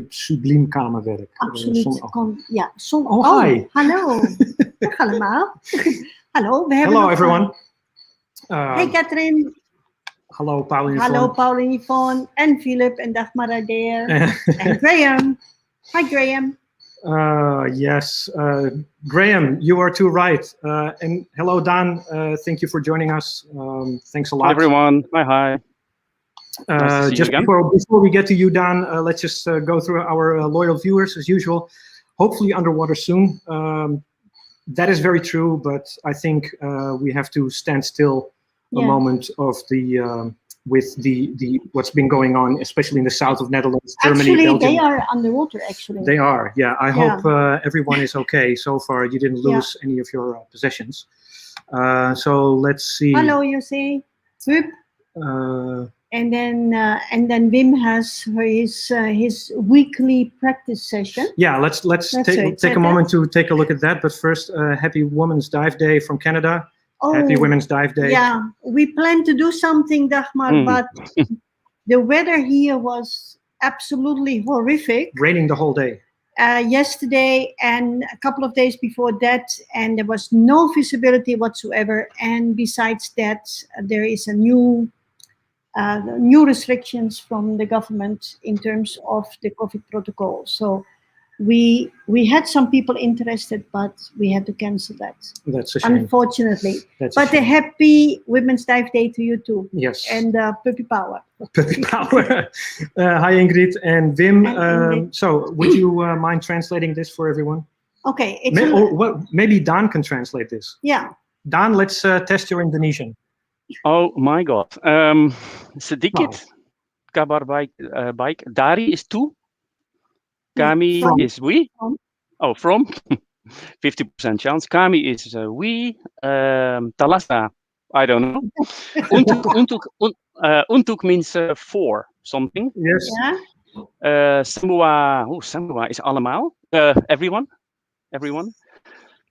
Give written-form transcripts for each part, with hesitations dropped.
Subliem kamerwerk. Absoluut. Hi. Hallo. Dag allemaal. Hallo. Hello everyone. Hey Catherine. Hallo Pauline. Hallo Pauline Yvonne en Philip en dag Maradeer. En Graham. Hi Graham. Yes, Graham, you are too right. And hello Daan, thank you for joining us. Thanks a lot. Hi everyone. Hi. Nice to see Just you again. before we get to you, Daan, let's just go through our loyal viewers as usual. Hopefully underwater soon. That is very true, but I think we have to stand still a moment of with the what's been going on, especially in the south of Netherlands, Germany, actually, Belgium. they are underwater. Actually, they are. Yeah, I hope everyone is okay so far. You didn't lose any of your possessions. So let's see. Hello, you see, Whoop. And then Wim has his weekly practice session. Yeah, let's take a moment to take a look at that. But first, happy Women's Dive Day from Canada. Oh, happy Women's Dive Day. Yeah, we planned to do something, Dagmar, but the weather here was absolutely horrific. Raining the whole day. Yesterday and a couple of days before that, and there was no visibility whatsoever. And besides that, there is a new restrictions from the government in terms of the COVID protocol. So we had some people interested, but we had to cancel that. That's a shame. Unfortunately. That's but a happy Women's Dive Day to you too. Yes. And puppy power. Puppy power. Hi Ingrid and Wim. So would you mind translating this for everyone? Okay. Maybe Daan can translate this. Yeah. Daan, let's test your Indonesian. Oh my God. Sedikit kabar baik. Dari is two. Kami is we. Oh, from. 50% chance. Kami is we. Talasa, I don't know. Untuk means for something. Yes. Yeah. Semua is allemaal. Everyone.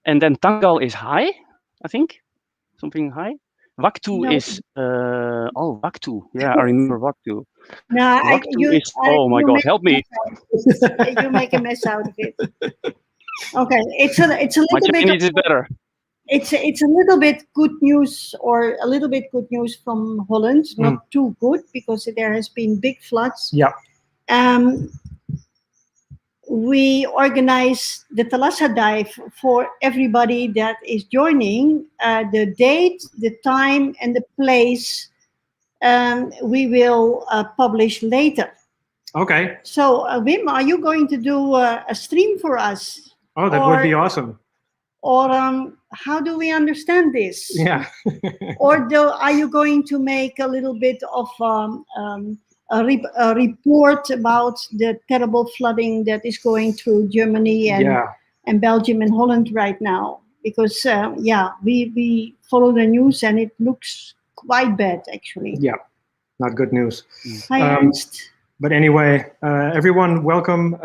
And then tanggal is high, I think. Something high. Waktu is waktu. Yeah, I remember waktu. No, waktu is oh my God, help me. You make a mess out of it. Okay, it's a little my bit. Japanese is better. It's a little bit good news, or a little bit good news from Holland. Not too good because there has been big floods. Yeah. We organize the Talassa dive for everybody that is joining. The date, the time, and the place we will publish later. Okay. So, Wim, are you going to do a stream for us? Oh, that would be awesome. Or how do we understand this? Yeah. Or are you going to make a little bit of a report about the terrible flooding that is going through Germany and Belgium and Holland right now? Because, we follow the news and it looks quite bad, actually. Yeah, not good news. Hi, Ernst. But anyway, everyone, welcome.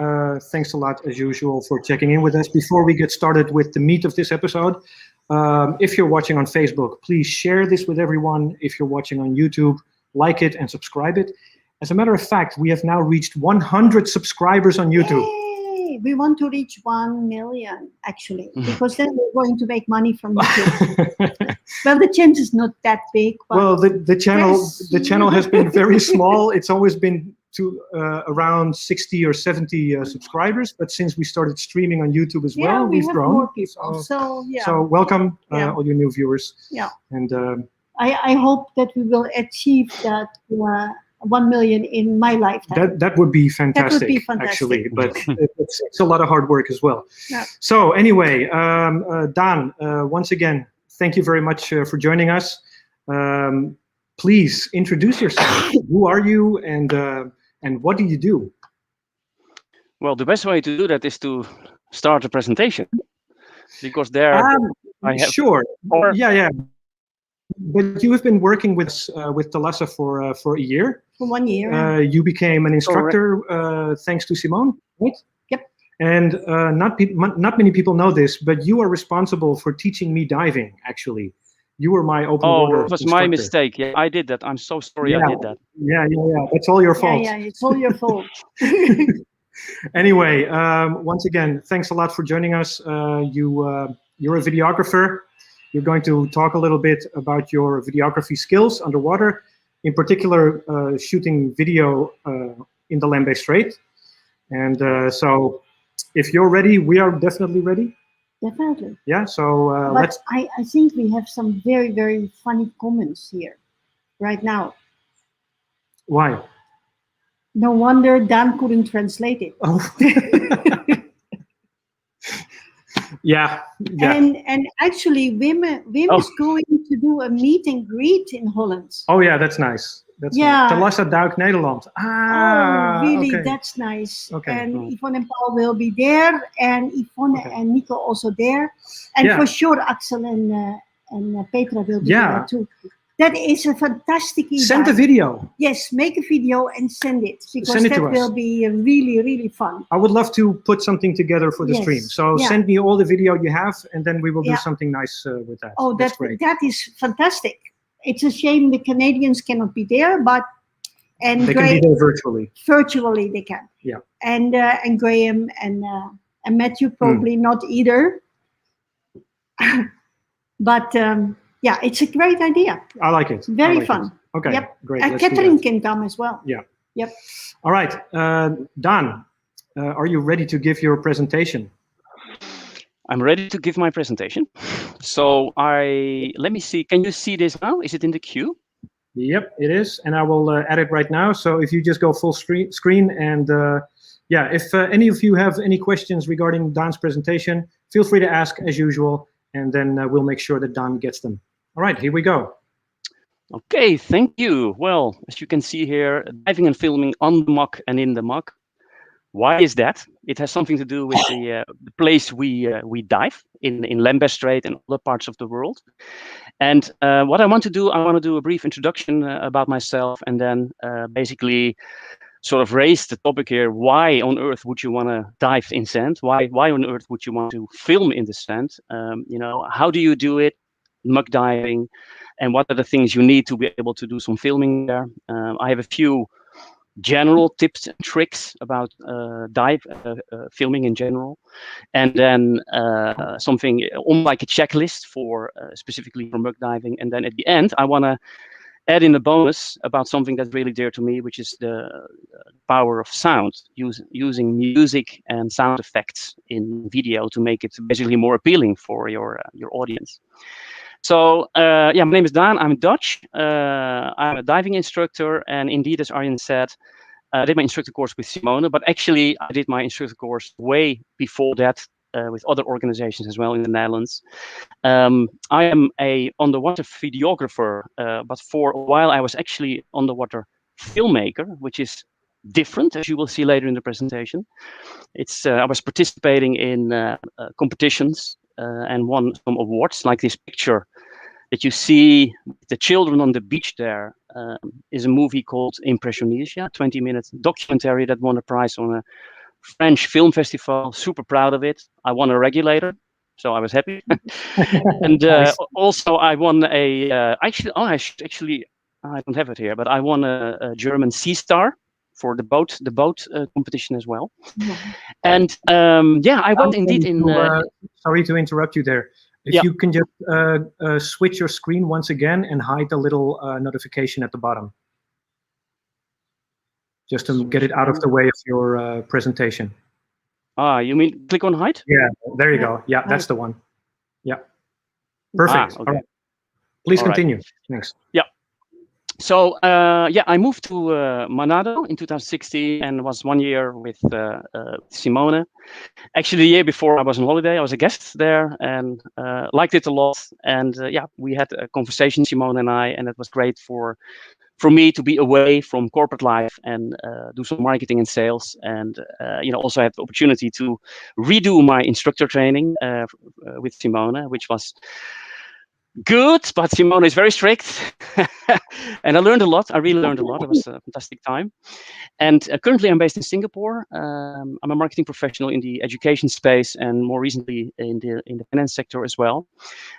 Thanks a lot, as usual, for checking in with us. Before we get started with the meat of this episode, if you're watching on Facebook, please share this with everyone. If you're watching on YouTube, like it, and subscribe it. As a matter of fact, we have now reached 100 subscribers on YouTube. Yay! We want to reach 1 million, actually, because then we're going to make money from YouTube. Well, the chance is not that big. But well, the channel has been very small. It's always been to around 60 or 70 subscribers, but since we started streaming on YouTube as well, we've grown. More people. So welcome all your new viewers. Yeah. And I hope that we will achieve that 1 million in my lifetime. That would be fantastic. That would be fantastic. Actually, but it's a lot of hard work as well. Yeah. So anyway, Daan, once again, thank you very much for joining us. Please introduce yourself. Who are you, and what do you do? Well, the best way to do that is to start a presentation, because there I have. Sure. Yeah. But you have been working with Thalassa for a year. For 1 year. You became an instructor thanks to Simone, right? Yep. And not many people know this, but you are responsible for teaching me diving. Actually, you were my open water. Oh, it was instructor. my mistake. Yeah, I did that. I'm so sorry. I did that. Yeah. It's all your fault. Yeah, it's all your fault. Anyway, once again, thanks a lot for joining us. You're a videographer. You're going to talk a little bit about your videography skills underwater, in particular shooting video in the Lembeh Strait. And so if you're ready, we are definitely ready. Definitely. Yeah, so but I think we have some very, very funny comments here right now. Why? No wonder Dan couldn't translate it. Oh. Yeah. And actually, Wim is going to do a meet and greet in Holland. Oh yeah, that's nice. That's nice. Thalassa Duik Nederland. Oh, really? Okay. That's nice. Okay. And Yvonne and Paul will be there, and Yvonne and Nico also there, and for sure Axel and Petra will be there too. That is a fantastic idea. Send a video. Yes, make a video and send it, because that will be really, really fun. I would love to put something together for the stream. So send me all the video you have, and then we will do something nice with that. Oh, that's great. That is fantastic. It's a shame the Canadians cannot be there, but they can be there virtually. Virtually, they can. Yeah. And Graham and Matthew probably not either. But yeah, it's a great idea. I like it. Very fun. Okay. Yep. Great. And Catherine can come as well. Yeah. Yep. All right, Daan, are you ready to give your presentation? I'm ready to give my presentation. So let me see. Can you see this now? Is it in the queue? Yep, it is, and I will add it right now. So if you just go full screen, and if any of you have any questions regarding Daan's presentation, feel free to ask as usual, and then we'll make sure that Daan gets them. All right, here we go. Okay, thank you. Well, as you can see here, diving and filming on the muck and in the muck. Why is that? It has something to do with the place we dive in Lembeh Strait and other parts of the world. And what I want to do a brief introduction about myself, and then basically sort of raise the topic here. Why on earth would you want to dive in sand? Why on earth would you want to film in the sand? How do you do it? Muck diving, and what are the things you need to be able to do some filming there? I have a few general tips and tricks about filming in general, and then something on like a checklist for specifically for muck diving. And then at the end, I want to add in a bonus about something that's really dear to me, which is the power of sound, using music and sound effects in video to make it basically more appealing for your audience. So my name is Daan. I'm Dutch. I'm a diving instructor, and indeed, as Arjen said, I did my instructor course with Simone, but actually I did my instructor course way before that with other organizations as well in the Netherlands. I am a underwater videographer, but for a while I was actually underwater filmmaker, which is different, as you will see later in the presentation. I was participating in competitions and won some awards, like this picture that you see, the children on the beach there, is a movie called Impressionesia, 20-minute documentary that won a prize on a French film festival. Super proud of it. I won a regulator, so I was happy. And also I won I should actually I don't have it here, but I won a German Sea Star for the boat competition as well. And yeah, I went indeed in. Sorry to interrupt you there. If you can just switch your screen once again and hide the little notification at the bottom, just to get it out of the way of your presentation. Ah, you mean click on hide? Yeah, there you go. Yeah, that's the one. Yeah, perfect. Okay. All right. Please continue. Thanks. Yeah. So yeah, I moved to Manado in 2016 and was 1 year with Simone. Actually, the year before I was on holiday, I was a guest there and liked it a lot. And yeah, we had a conversation, Simone and I, and it was great for me to be away from corporate life and do some marketing and sales, and also have the opportunity to redo my instructor training with Simone, which was good, but Simone is very strict. And I learned a lot. I really learned a lot. It was a fantastic time. And currently I'm based in Singapore. I'm a marketing professional in the education space and more recently in the finance sector as well.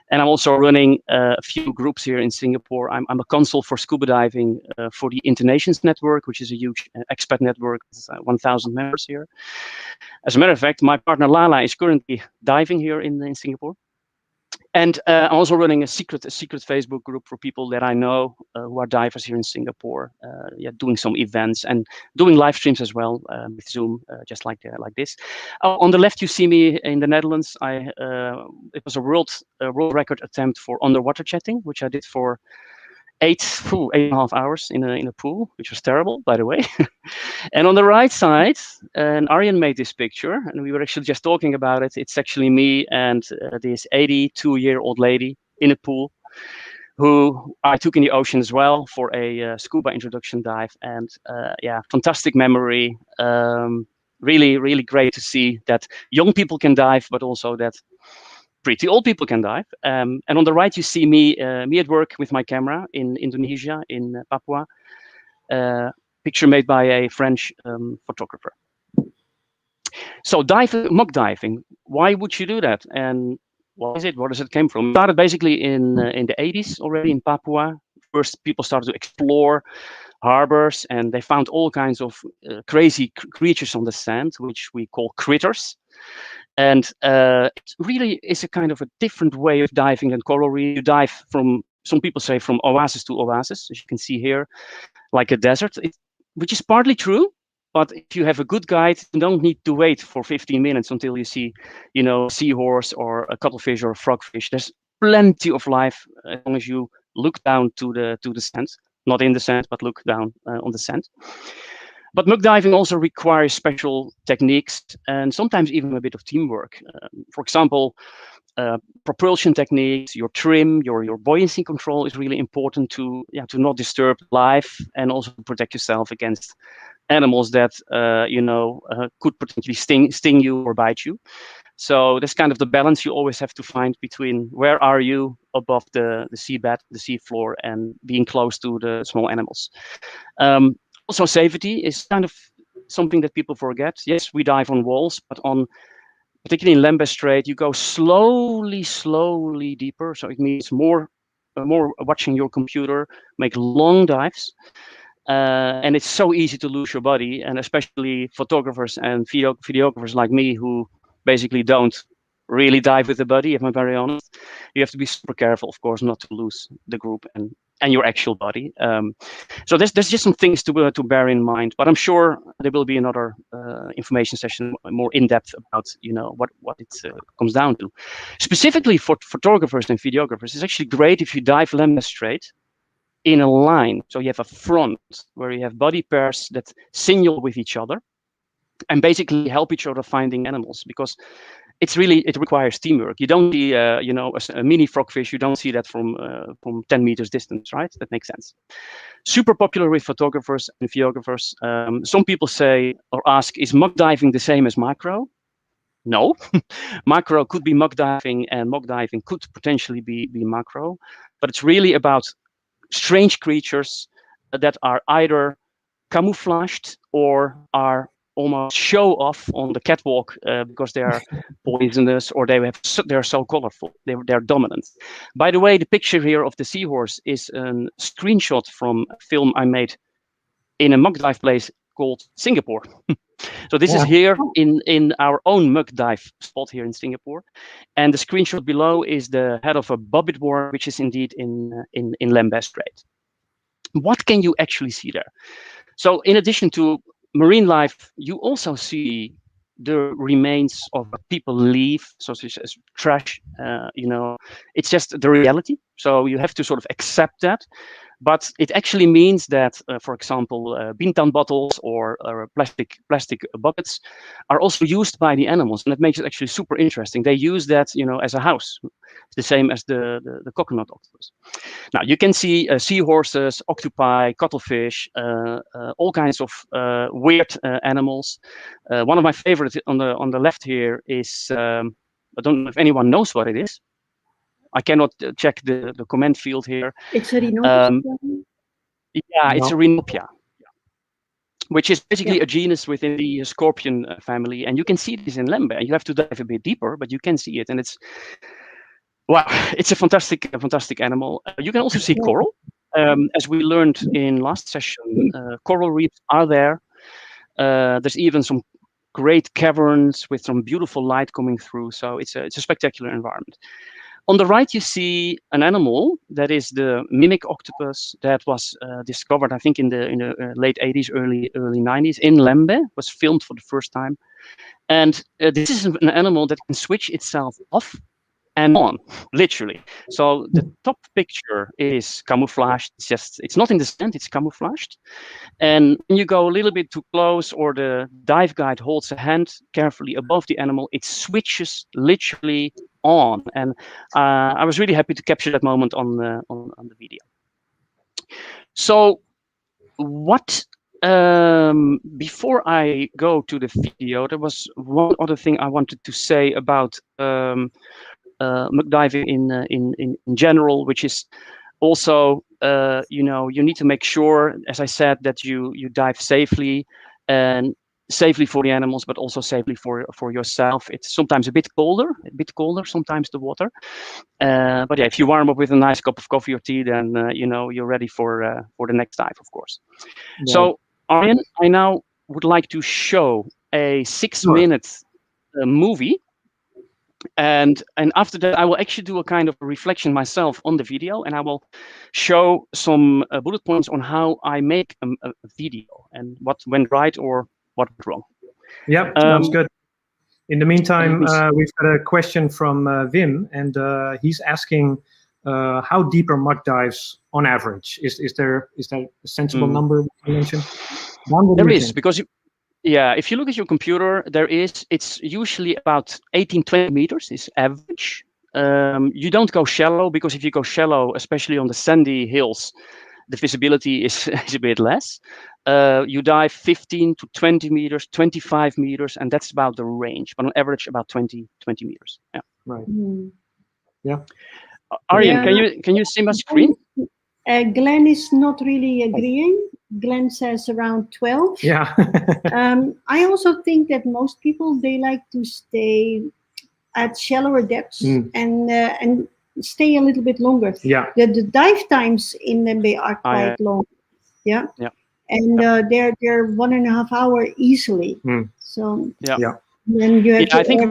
And I'm also running a few groups here in Singapore. I'm a consul for scuba diving for the Internations Network, which is a huge expat network. It's 1,000 members here. As a matter of fact, my partner Lala is currently diving here in Singapore. And I'm also running a secret Facebook group for people that I know who are divers here in Singapore. Doing some events and doing live streams as well with Zoom, just like this. On the left, you see me in the Netherlands. It was a world record attempt for underwater chatting, which I did for 8.5 hours in a pool, which was terrible, by the way. And on the right side, and Arjen made this picture, and we were actually just talking about it. It's actually me and this 82-year-old lady in a pool, who I took in the ocean as well for a scuba introduction dive. And yeah, fantastic memory. Really, really great to see that young people can dive, but also that pretty old people can dive. And on the right, you see me at work with my camera in Indonesia, in Papua. Picture made by a French photographer. So muck diving, why would you do that? And what is it? Where does it came from? It started basically in the 80s already in Papua. First, people started to explore harbors, and they found all kinds of crazy creatures on the sand, which we call critters. And it really is a kind of a different way of diving than coral reef. You dive from, some people say, from oasis to oasis, as you can see here, like a desert, which is partly true. But if you have a good guide, you don't need to wait for 15 minutes until you see, a seahorse or a cuttlefish or a frogfish. There's plenty of life as long as you look down to the sand, not in the sand, but look down on the sand. But muck diving also requires special techniques and sometimes even a bit of teamwork. For example, propulsion techniques, your trim, your buoyancy control is really important to not disturb life and also to protect yourself against animals that could potentially sting you or bite you. So that's kind of the balance you always have to find between where are you above the seabed, the seafloor, and being close to the small animals. Also, safety is kind of something that people forget. Yes, we dive on walls, but particularly in Lembeh Strait, you go slowly deeper. So it means more watching your computer, make long dives. And it's so easy to lose your body, and especially photographers and videographers like me who basically don't really dive with the body, if I'm very honest. You have to be super careful, of course, not to lose the group and your actual body. So there's just some things to bear in mind, but I'm sure there will be another information session more in depth about what it comes down to. Specifically for photographers and videographers, it's actually great if you dive Lembeh Strait in a line. So you have a front where you have body pairs that signal with each other and basically help each other finding animals, because it requires teamwork. You don't see a mini frogfish, you don't see that from 10 meters distance, right? That makes sense. Super popular with photographers and videographers. Some people say or ask, is muck diving the same as macro? No. Macro could be muck diving and muck diving could potentially be macro, but it's really about strange creatures that are either camouflaged or are almost show off on the catwalk because they are poisonous or they're so colorful. They're dominant. By the way, the picture here of the seahorse is a screenshot from a film I made in a muck dive place called Singapore. So this is here in our own muck dive spot here in Singapore. And the screenshot below is the head of a bobbit worm, which is indeed in Lembeh Strait. What can you actually see there? So in addition to marine life, you also see the remains of what people leave, such as trash. It's just the reality. So you have to sort of accept that. But it actually means that, for example, Bintan bottles or plastic buckets are also used by the animals, and that makes it actually super interesting. They use that, as a house, the same as the coconut octopus. Now you can see seahorses, octopi, cuttlefish, all kinds of weird animals. One of my favorites on the left here is I don't know if anyone knows what it is. I cannot check the comment field here. It's a rhinopia. It's a rhinopia, which is basically a genus within the scorpion family. And you can see this in Lembeh. You have to dive a bit deeper, but you can see it. And it's a fantastic animal. You can also see coral. As we learned in last session, coral reefs are there. There's even some great caverns with some beautiful light coming through. So it's a spectacular environment. On the right, you see an animal that is the mimic octopus that was discovered, I think, in the late 80s, early 90s in Lembeh. Was filmed for the first time, and this is an animal that can switch itself off and on, literally. So the top picture is camouflaged. It's not in the sand, it's camouflaged. And when you go a little bit too close, or the dive guide holds a hand carefully above the animal, it switches literally on. And I was really happy to capture that moment on the video. So what before I go to the video, there was one other thing I wanted to say about muck diving in general, which is also you need to make sure, as I said, that you dive safely, and safely for the animals, but also safely for yourself. It's sometimes a bit colder sometimes, the water. But yeah, if you warm up with a nice cup of coffee or tea, then you're ready for the next dive, of course. Yeah. So Arjen, I now would like to show a 6-minute movie. And after that, I will actually do a kind of reflection myself on the video, and I will show some bullet points on how I make a video and what went right or what went wrong. Yeah, sounds good. In the meantime, we've got a question from Wim, and he's asking how deep are muck dives on average? Is there a sensible number you mentioned? There is, because if you look at your computer, it's usually about 18-20 meters is average. You don't go shallow, because if you go shallow, especially on the sandy hills, the visibility is a bit less. You dive 15 to 20 meters, 25 meters, and that's about the range. But on average, about 20 meters. Yeah. Right. Yeah. Arjen, can you see my screen? Glenn is not really agreeing. Glenn says around 12. Yeah. I also think that most people, they like to stay at shallower depths and stay a little bit longer. Yeah. The dive times in Lembeh are quite long. Yeah. Yeah. And they're 1.5 hours easily. So yeah. Then you have I think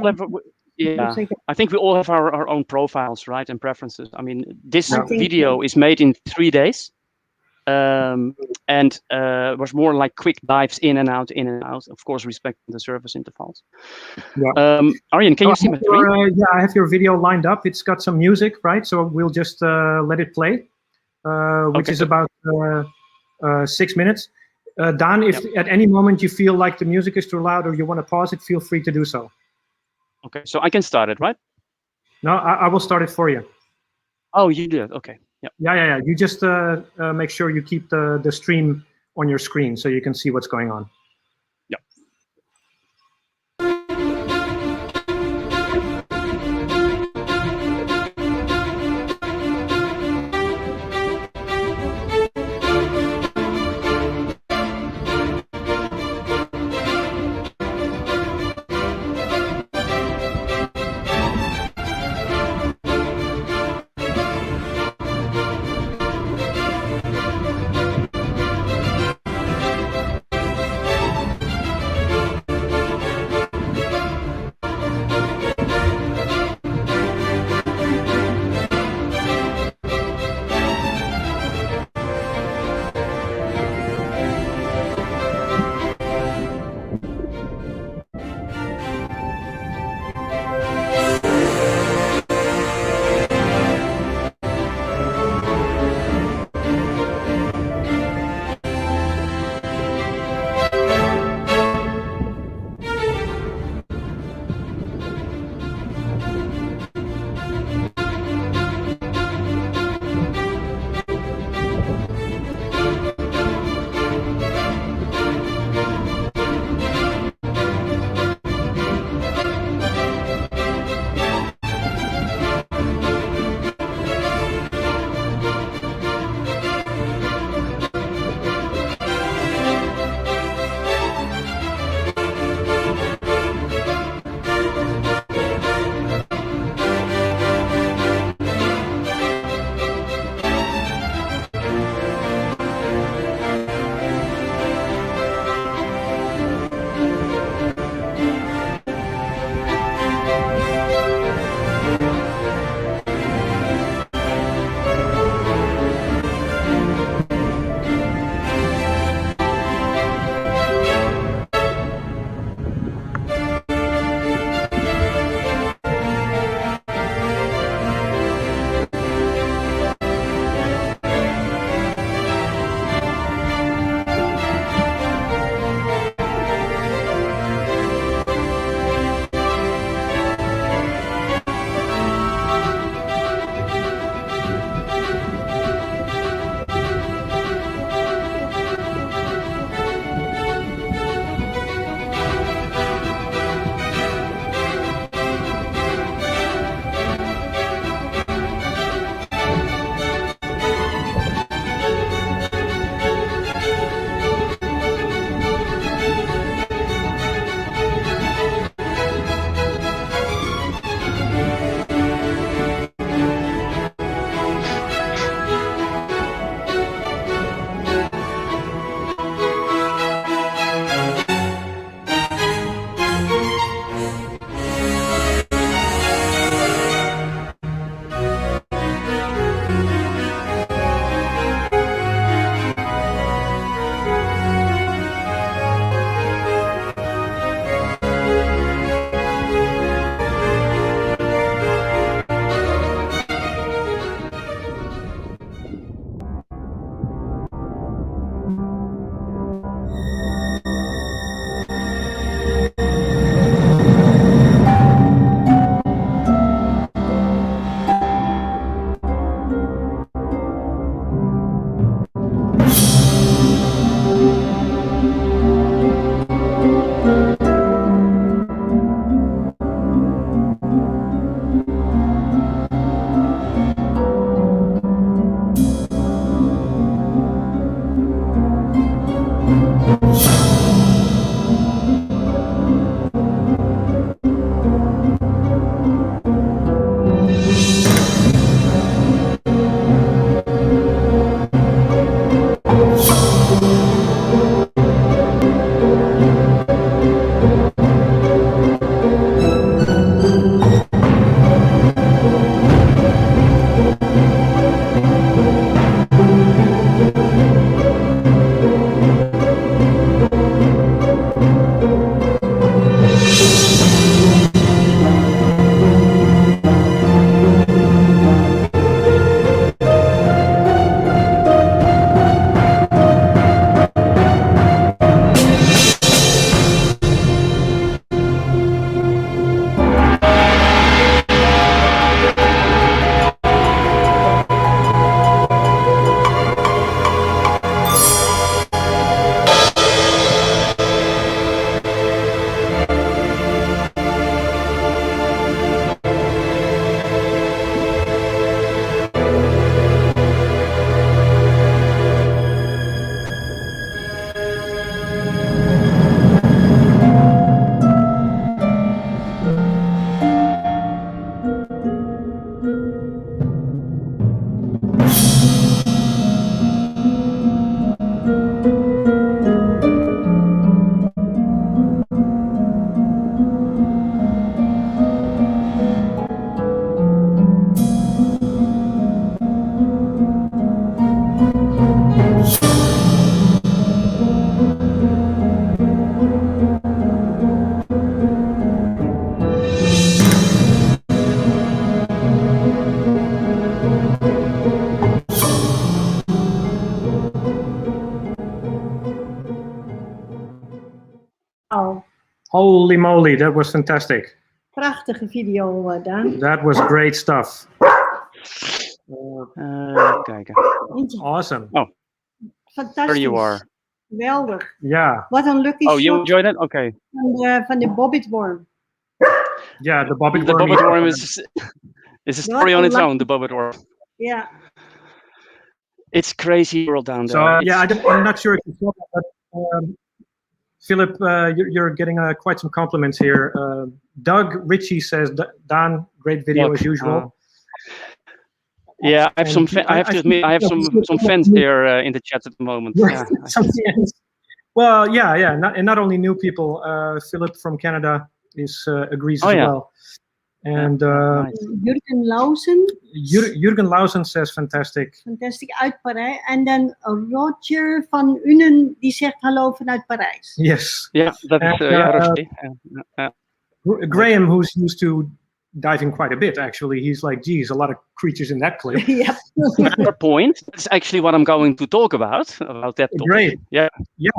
I think we all have our own profiles, right, and preferences. I mean, this video is made in 3 days. And was more like quick dives in and out, of course, respecting the service intervals. Yeah. Arjen, can you see my screen? Yeah, I have your video lined up. It's got some music, right? So we'll just let it play, which is about 6 minutes. Daan, if at any moment you feel like the music is too loud or you want to pause it, feel free to do so. Okay, so I can start it, right? No, I will start it for you. Oh, you did? Okay. Yeah. You just make sure you keep the stream on your screen so you can see what's going on. Yeah. Holy moly, that was fantastic. Prachtige video, Daan. That was great stuff. Kijken. Awesome. Oh, Fantastisch. there you are. Geweldig. Yeah. Wat een lucky Oh, you shot enjoyed it? Okay. van de bobbitworm. Yeah, the bobbit The worm. bobbit worm is a story on its own. The bobbit worm. Yeah. It's crazy world down there. So yeah, I'm not sure if you saw that, but Philip, you're getting quite some compliments here. Doug Ritchie says, "Daan, great video as usual." Yeah, I have some. I have to admit, I have some fans here in the chat at the moment. Yeah. Well, yeah, not only new people. Philip from Canada agrees as well. And nice. Jurgen Lausen. Jurgen Lausen says fantastic. Fantastic uit Parijs. En dan Roger van Unen die zegt hallo vanuit Parijs. Yes. Yeah, that's Graham, who's used to diving quite a bit, actually, he's like, geez, a lot of creatures in that clip. Yep. Fair point. That's actually what I'm going to talk about that topic. Great. Yeah. Yeah.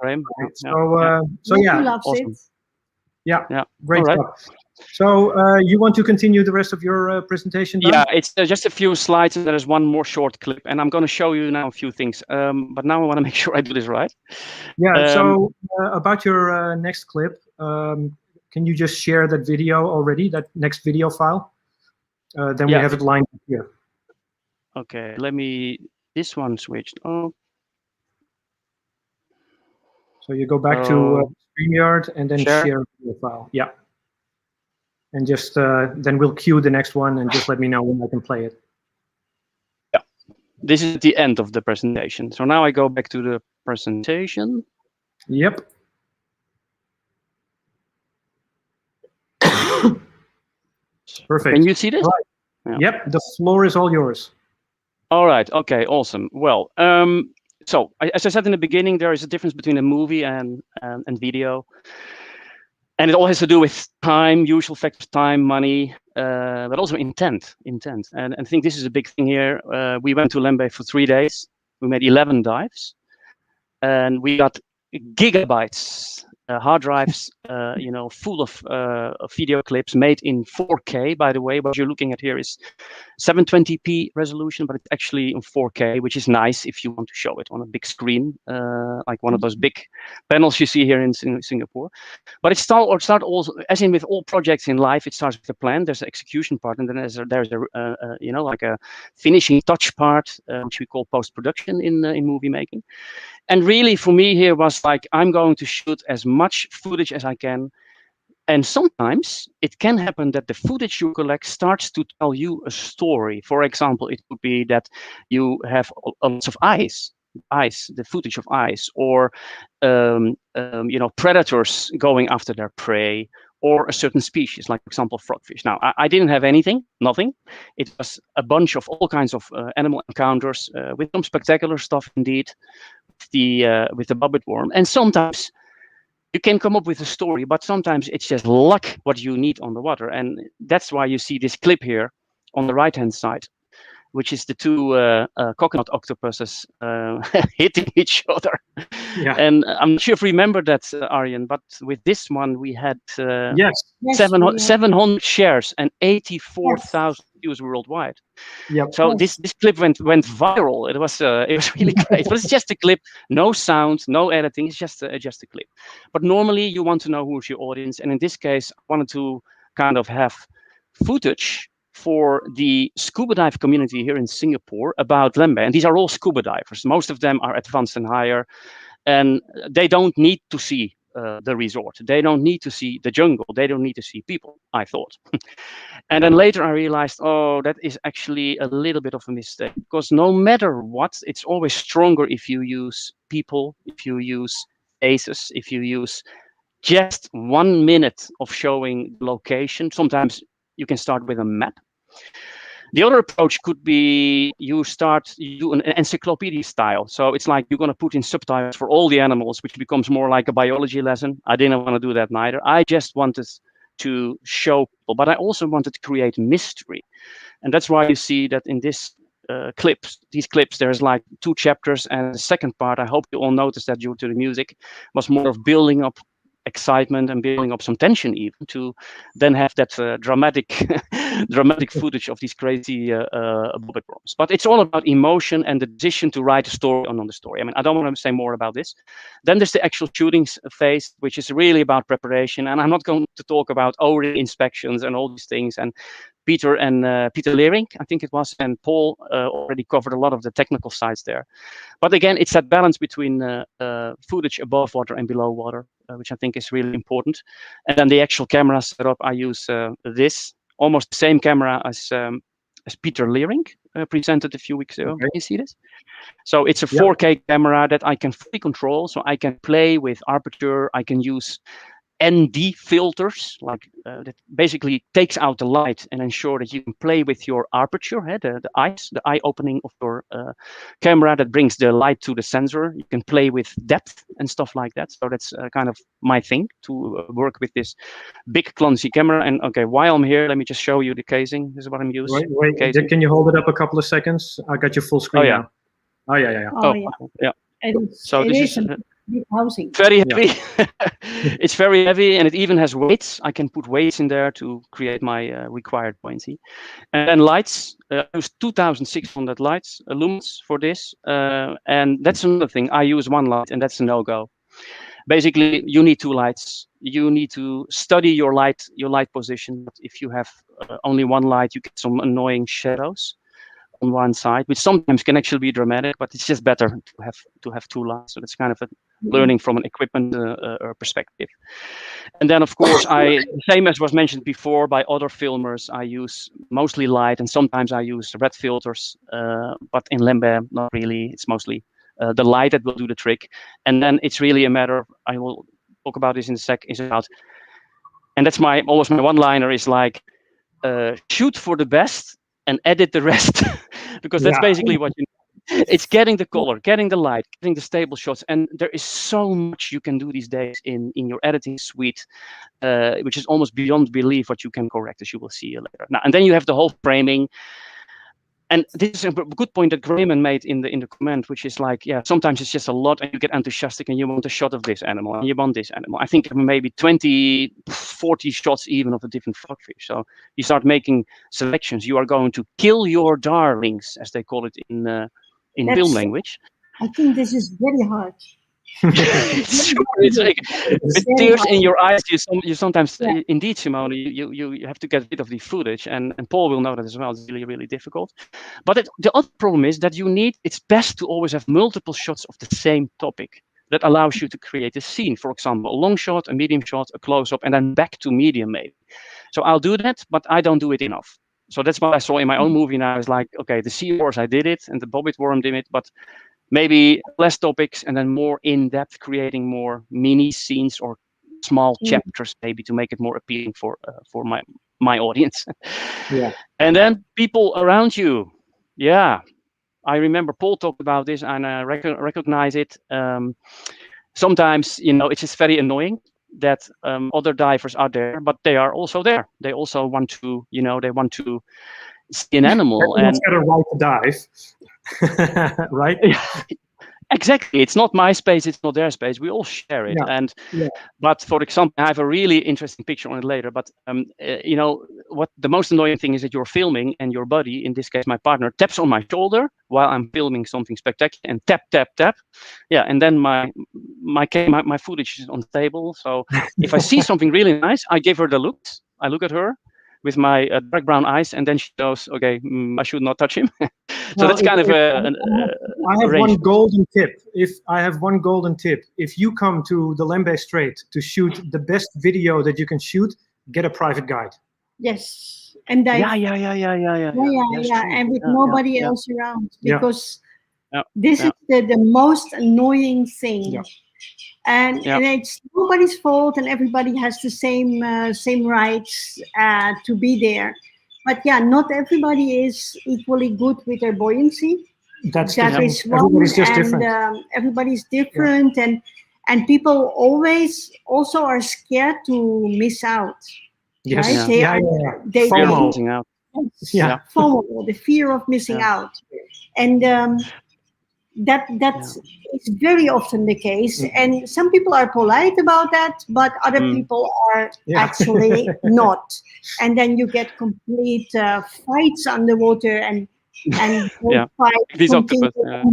Graham. So yeah. Loves awesome. it. Yeah. Great stuff. So you want to continue the rest of your presentation, Dan? Yeah, it's just a few slides and there is one more short clip and I'm going to show you now a few things. But now I want to make sure I do this right. Yeah, so about your next clip, can you just share that video already, that next video file? Then we have it lined up here. Okay, this one switched off. So you go back to StreamYard and then share the file. Yeah. And just then we'll cue the next one and just let me know when I can play it. Yeah, this is the end of the presentation. So now I go back to the presentation. Yep. Perfect. Can you see this? Right. Yeah. Yep, the floor is all yours. All right. Okay. Awesome. Well, so as I said in the beginning, there is a difference between a movie and video. And it all has to do with time, usual factors, time, money, but also intent. And I think this is a big thing here. We went to Lembeh for 3 days. We made 11 dives, and we got gigabytes hard drives, full of video clips made in 4K. By the way, what you're looking at here is 720p resolution, but it's actually in 4K, which is nice if you want to show it on a big screen, like one of those big panels you see here in Singapore. But it starts also, as in with all projects in life, it starts with a plan. There's an execution part, and then there's like a finishing touch part, which we call post-production in movie making. And really, for me here was like, I'm going to shoot as much footage as I can. And sometimes it can happen that the footage you collect starts to tell you a story. For example, it could be that you have lots of eyes, the footage of eyes, or predators going after their prey, or a certain species, like for example, frogfish. Now, I didn't have nothing. It was a bunch of all kinds of animal encounters with some spectacular stuff indeed, with the bobbit worm. And sometimes you can come up with a story, but sometimes it's just luck what you need on the water. And that's why you see this clip here on the right-hand side, which is the two coconut octopuses hitting each other. Yeah. And I'm not sure if you remember that, Arjen, but with this one, we had 700 shares and 84,000 views worldwide. Yep. So this clip went viral. It was really great. But it's just a clip, no sound, no editing. It's just a clip. But normally you want to know who's your audience, and in this case, I wanted to kind of have footage for the scuba dive community here in Singapore about Lembeh. And these are all scuba divers. Most of them are advanced and higher, and they don't need to see the resort. They don't need to see the jungle. They don't need to see people, I thought. And then later I realized, that is actually a little bit of a mistake, because no matter what, it's always stronger if you use people, if you use faces, if you use just 1 minute of showing location. Sometimes you can start with a map. The other approach could be you do an encyclopedia style. So it's like you're going to put in subtitles for all the animals, which becomes more like a biology lesson. I didn't want to do that neither. I just wanted to show people, but I also wanted to create mystery. And that's why you see that in these clips, there's like 2 chapters. And the second part, I hope you all noticed that due to the music, was more of building up excitement and building up some tension, even to then have that dramatic dramatic footage of these crazy bobbit worms. But it's all about emotion and the decision to write a story on the story. I mean, I don't want to say more about this. Then there's the actual shooting phase, which is really about preparation, and I'm not going to talk about O-ring inspections and all these things. And Peter Leering, I think it was, and Paul already covered a lot of the technical sides there. But again, it's that balance between footage above water and below water, which I think is really important. And then the actual camera setup, I use this, almost the same camera as Peter Leering presented a few weeks ago. Okay. Can you see this? So it's a 4K camera that I can fully control. So I can play with aperture. I can use ND filters, like that basically takes out the light and ensure that you can play with your aperture, the eye opening of your camera that brings the light to the sensor. You can play with depth and stuff like that. So that's kind of my thing, to work with this big clumsy camera. And okay, while I'm here, let me just show you the casing. This is what I'm using. Wait, can you hold it up a couple of seconds? I got your full screen now. Oh yeah. So this is housing. Very heavy. It's very heavy, and it even has weights. I can put weights in there to create my required buoyancy. And then lights. I use 2,600 lights, lumens for this. And that's another thing. I use one light, and that's a no-go. Basically, you need 2 lights. You need to study your light position. But if you have only one light, you get some annoying shadows on one side, which sometimes can actually be dramatic, but it's just better to have 2 lights. So that's kind of a learning from an equipment perspective. And then, of course, same as was mentioned before by other filmers, I use mostly light, and sometimes I use red filters. But in Lembeh, not really. It's mostly the light that will do the trick. And then it's really a matter of, I will talk about this in a sec, is about, and that's always my one-liner is like, shoot for the best and edit the rest. Because that's basically what you need. It's getting the color, getting the light, getting the stable shots. And there is so much you can do these days in your editing suite, which is almost beyond belief what you can correct, as you will see later. Now, and then you have the whole framing. And this is a good point that Grayman made in the comment, which is like, sometimes it's just a lot and you get enthusiastic and you want a shot of this animal and you want this animal. I think maybe 20, 40 shots even of a different frogfish. So you start making selections. You are going to kill your darlings, as they call it in film language. I think this is very hard. It's like, with tears in your eyes, you sometimes, indeed, Simone, you have to get rid of the footage, and Paul will know that as well. It's really, really difficult. But the other problem is that it's best to always have multiple shots of the same topic. That allows you to create a scene, for example, a long shot, a medium shot, a close-up, and then back to medium maybe. So I'll do that, but I don't do it enough. So that's what I saw in my own movie now. Is like, okay, the seahorse, I did it, and the bobbit worm did it, but maybe less topics and then more in-depth, creating more mini scenes or small chapters, maybe, to make it more appealing for my audience. And then people around you. I remember Paul talked about this, and I recognize it. Sometimes, it's just very annoying that other divers are there, but they are also there. They also want to, they want to see an animal. Everyone's got a right to dive. Right? Exactly. It's not my space, it's not their space. We all share it. But for example, I have a really interesting picture on it later. But what the most annoying thing is that you're filming and your buddy, in this case my partner, taps on my shoulder while I'm filming something spectacular, and tap, tap, tap. And then my footage is on the table. So if I see something really nice, I give her the looks. I look at her with my dark brown eyes, and then she goes, okay, I should not touch him. So that's kind of I have one golden tip. If you come to the Lembeh Strait to shoot the best video that you can shoot, get a private guide. Yes, and and with nobody else around, because this is the most annoying thing. And it's nobody's fault, and everybody has the same rights to be there. But not everybody is equally good with their buoyancy. That is one, everybody's just different. Everybody's different, and people always also are scared to miss out. Yes. Right? They FOMO. Missing out. FOMO, the fear of missing out, and that's is very often the case, and some people are polite about that, but other people are actually not, and then you get complete fights underwater and fight these octopus.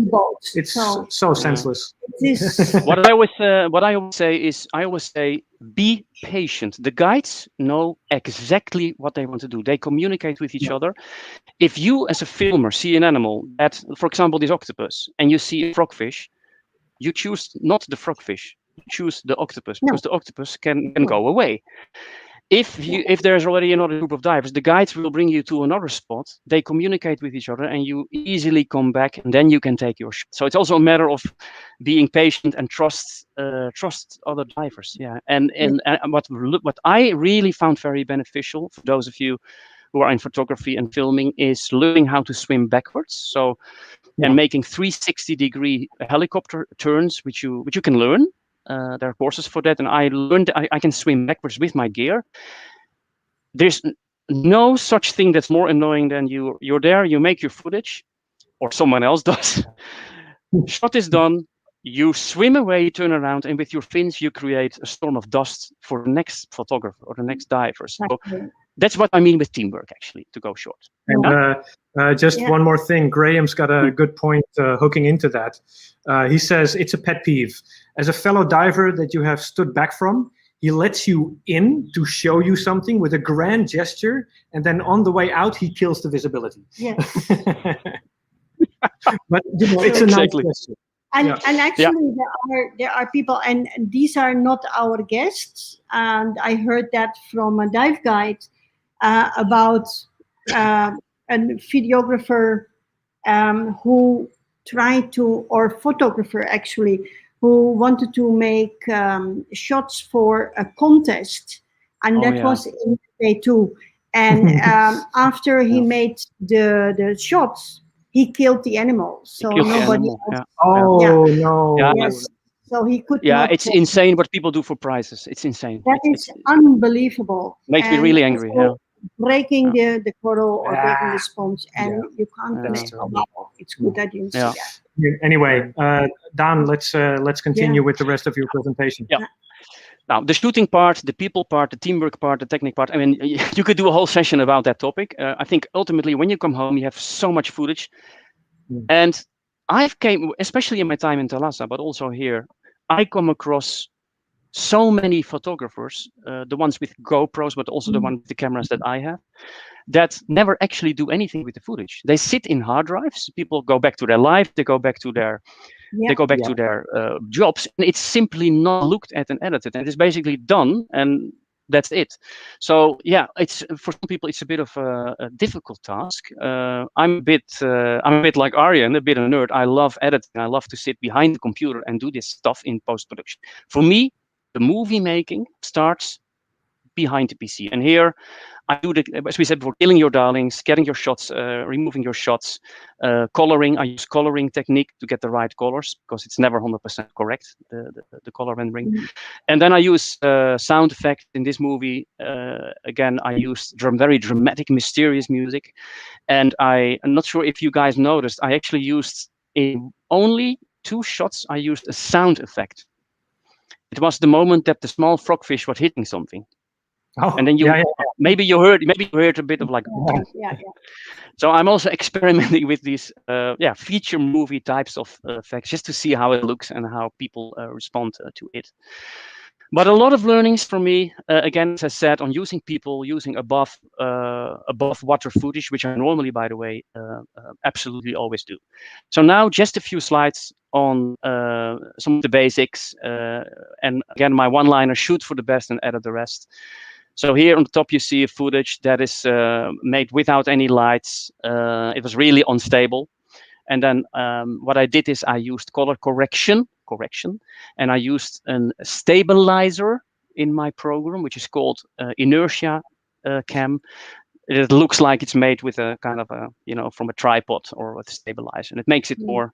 boats. It's so senseless. What I always say is, be patient. The guides know exactly what they want to do. They communicate with each other. If you, as a filmer, see an animal that, for example, this octopus, and you see a frogfish, you choose not the frogfish. You choose the octopus, because the octopus can go away. If there's already another group of divers, the guides will bring you to another spot. They communicate with each other, and you easily come back, and then you can take your shot. So it's also a matter of being patient and trust other divers. Yeah, and what I really found very beneficial for those of you who are in photography and filming is learning how to swim backwards. So and making 360-degree helicopter turns, which you can learn. There are courses for that, and I learned I can swim backwards with my gear. There's no such thing that's more annoying than you're there, you make your footage, or someone else does. Shot is done, you swim away, you turn around, and with your fins you create a storm of dust for the next photographer or the next diver. So that's what I mean with teamwork, actually, to go short. And just one more thing, Graham's got a good point hooking into that. He says it's a pet peeve. As a fellow diver that you have stood back from, he lets you in to show you something with a grand gesture, and then on the way out, he kills the visibility. Yeah. But it's a nice gesture. And actually, there are people, and these are not our guests. And I heard that from a dive guide about a videographer who tried to, or photographer actually, who wanted to make shots for a contest, and that was in day 2. And after he made the shots, he killed the animal. So nobody else. No. Yes. So he could. It's insane what people do for prizes. It's insane. It's unbelievable. Makes me really angry. Breaking the coral or breaking the sponge, and you can't connect. It's good that you see that. Anyway, Daan, let's continue with the rest of your presentation. Now, the shooting part, the people part, the teamwork part, the technique part. I mean, you could do a whole session about that topic. I think ultimately, when you come home, you have so much footage. And especially in my time in Thalassa, but also here, I come across so many photographers, the ones with GoPros, but also the ones with the cameras that I have, that never actually do anything with the footage. They sit in hard drives. People go back to their life. They go back to their to their jobs, and it's simply not looked at and edited, and it's basically done, and that's it. So it's for some people it's a bit of a difficult task. I'm a bit like Arjen, a bit of a nerd. I love editing. I love to sit behind the computer and do this stuff in post-production. For me, the movie making starts behind the PC, and here I do as we said before, killing your darlings, getting your shots, removing your shots, coloring. I use coloring technique to get the right colors, because it's never 100% correct, the color rendering. And then I use sound effects in this movie. Again, I used very dramatic, mysterious music. And I'm not sure if you guys noticed, I actually used, in only 2 shots, I used a sound effect. It was the moment that the small frogfish was hitting something. And then maybe you heard a bit of like. So I'm also experimenting with these feature movie types of effects, just to see how it looks and how people respond to it. But a lot of learnings for me, again, as I said, on using people, using above water footage, which I normally, by the way, absolutely always do. So now just a few slides on some of the basics, and again, my one-liner: shoot for the best and edit the rest. So here on the top, you see a footage that is made without any lights. It was really unstable. And then what I did is I used color correction, and I used a stabilizer in my program, which is called Inertia Cam. It looks like it's made with a kind of from a tripod or with a stabilizer, and it makes it more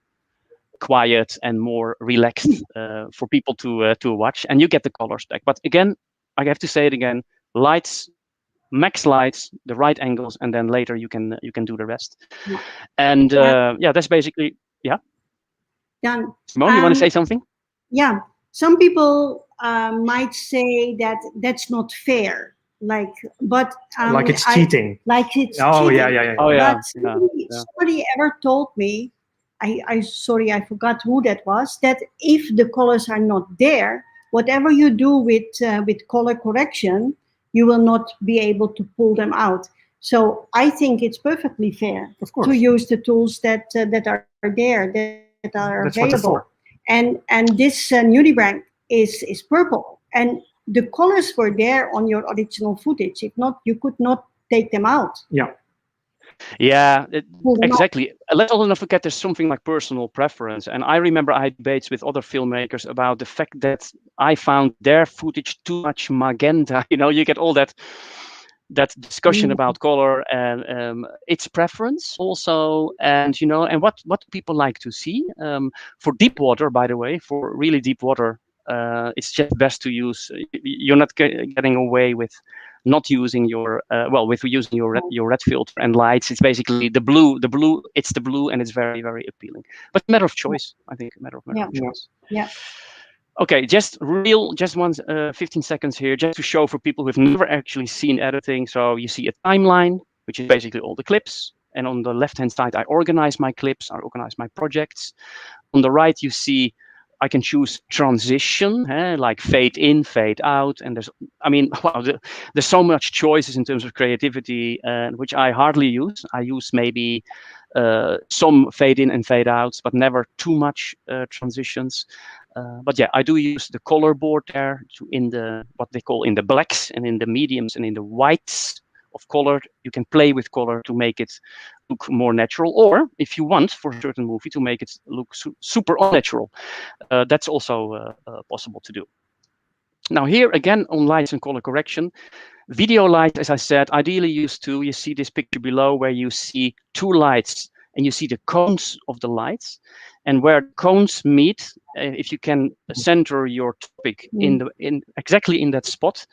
quiet and more relaxed for people to watch, and you get the colors back. But again, I have to say it again: lights, max lights, the right angles, and then later you can do the rest. And that's basically Daan. Simone, you want to say something? Yeah, some people might say that that's not fair. Like it's cheating. Like it's oh cheating. yeah. Oh yeah. But somebody ever told me, sorry, I forgot who that was, that if the colors are not there, whatever you do with color correction, you will not be able to pull them out. So I think it's perfectly fair to use the tools that are there, that are available. And this nudibranch is purple, and the colors were there on your original footage. If not, you could not take them out. Yeah, exactly. Let's also not forget there's something like personal preference. And I remember I had debates with other filmmakers about the fact that I found their footage too much magenta. You know, you get all that discussion about color and its preference also, and you know, and what people like to see. For deep water, by the way, for really deep water, it's just best to use. You're not getting away with not using your with using your red filter and lights. It's basically the blue. It's the blue, and it's very, very appealing. But matter of choice, I think. Matter of choice. Yeah. Okay, just 15 seconds here, just to show for people who've never actually seen editing. So you see a timeline, which is basically all the clips. And on the left-hand side, I organize my clips, I organize my projects. On the right, you see I can choose transition, like fade in, fade out. And there's so much choices in terms of creativity, which I hardly use. I use maybe some fade in and fade outs, but never too much transitions. But yeah, I do use the color board there in the what they call in the blacks and in the mediums and in the whites of color. You can play with color to make it look more natural, or if you want for a certain movie to make it look super unnatural, that's also possible to do. Now here again on lights and color correction, video light, as I said, ideally use two. You see this picture below where you see two lights and you see the cones of the lights, and where cones meet, if you can center your topic in exactly in that spot,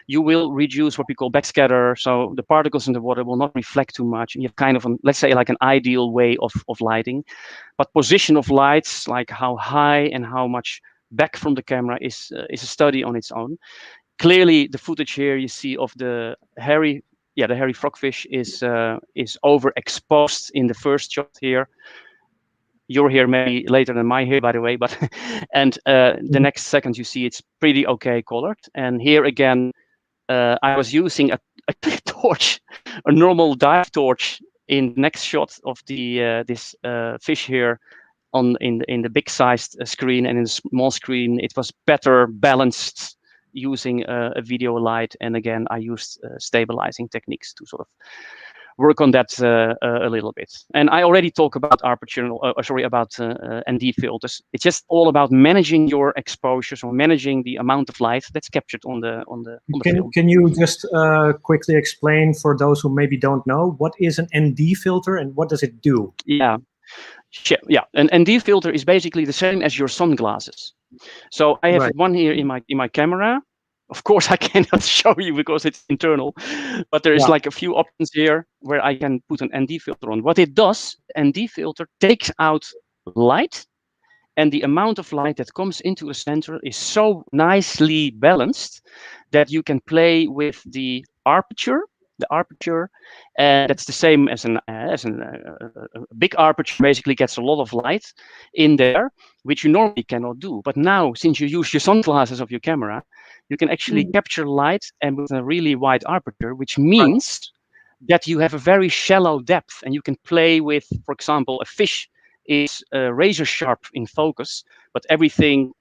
you will reduce what we call backscatter. So the particles in the water will not reflect too much, and you have kind of let's say like an ideal way of lighting. But position of lights, like how high and how much back from the camera, is a study on its own. Clearly, the footage here you see of the hairy frogfish is overexposed in the first shot here. Your hair maybe later than my hair, by the way, but and the next second you see it's pretty okay colored. And here again, I was using a torch, a normal dive torch, in the next shot of the this fish here in the big sized screen, and in the small screen it was better balanced using a video light. And again, I used stabilizing techniques to sort of work on that a little bit. And I already talked about about ND filters. It's just all about managing your exposures or managing the amount of light that's captured on the film. Can you just quickly explain for those who maybe don't know, what is an ND filter and what does it do? Yeah. An ND filter is basically the same as your sunglasses. So I have one here in my camera. Of course, I cannot show you because it's internal, but there is like a few options here where I can put an ND filter on. What it does, ND filter takes out light, and the amount of light that comes into a center is so nicely balanced that you can play with the aperture. And that's the same as a big aperture. Basically gets a lot of light in there, which you normally cannot do. But now, since you use your sunglasses of your camera, you can actually capture light and with a really wide aperture, which means that you have a very shallow depth, and you can play with, for example, a fish is razor sharp in focus, but everything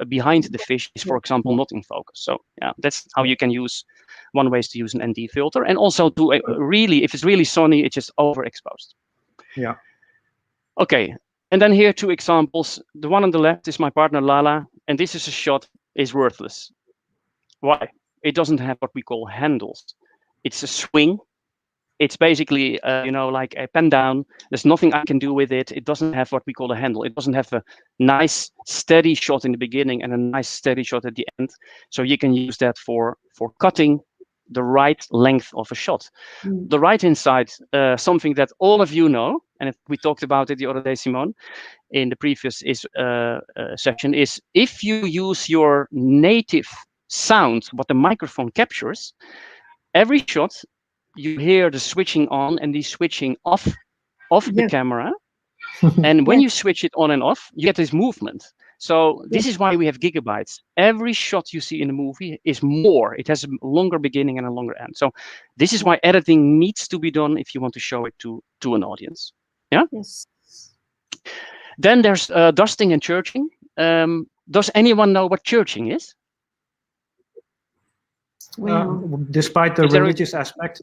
behind the fish is, for example, not in focus. So yeah, that's how you can use. One way is to use an ND filter, and also to if it's really sunny, it's just overexposed. Yeah. Okay, and then here 2 examples. The one on the left is my partner Lala, and this is a shot is worthless. Why? It doesn't have what we call handles. It's a swing. It's basically, like a pen down. There's nothing I can do with it. It doesn't have what we call a handle. It doesn't have a nice steady shot in the beginning and a nice steady shot at the end. So you can use that for cutting. the right length of a shot. The right-hand side, something that all of you know, and we talked about it the other day, Simone, in the previous session, is if you use your native sound, what the microphone captures, every shot you hear the switching on and the switching off of the camera. And when you switch it on and off, you get this movement. So this is why we have gigabytes. Every shot you see in a movie is more. It has a longer beginning and a longer end. So this is why editing needs to be done if you want to show it to an audience. Yeah? Yes. Then there's dusting and churching. Does anyone know what churching is? Despite the religious aspect?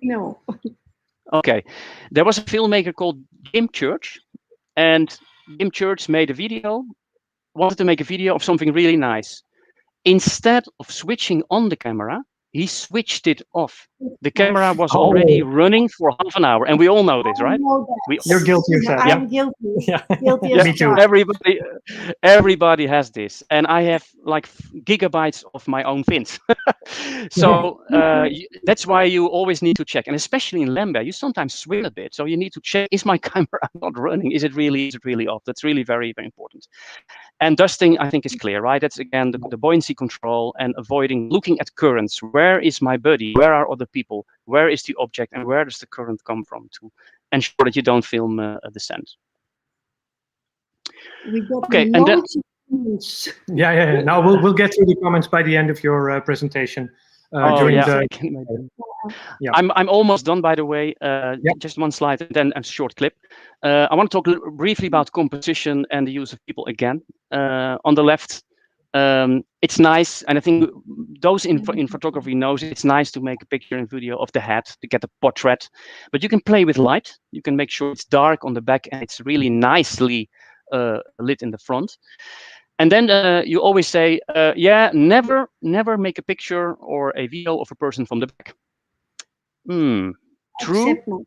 No. Okay. There was a filmmaker called Jim Church, and Jim Church made a video, wanted to make a video of something really nice. Instead of switching on the camera, he switched it off. The camera was already running for half an hour, and we all know this, right? You're guilty of that. I'm guilty. Guilty Me too. Everybody has this, and I have like gigabytes of my own pins. So that's why you always need to check, and especially in Lembeh, you sometimes swim a bit, so you need to check: is my camera not running? Is it really off? That's really very, very important. And dusting, I think, is clear, right? That's again the buoyancy control and avoiding looking at currents. Where is my buddy? Where are other people? Where is the object? And where does the current come from to ensure that you don't film a descent? Okay, and then yeah. Now we'll get through the comments by the end of your presentation. I'm almost done, by the way. Just one slide and then a short clip. I want to talk briefly about composition and the use of people again. On the left, it's nice, and I think those in photography knows it's nice to make a picture and video of the head to get a portrait, but you can play with light. You can make sure it's dark on the back and it's really nicely lit in the front. And then you always say, never make a picture or a video of a person from the back. True.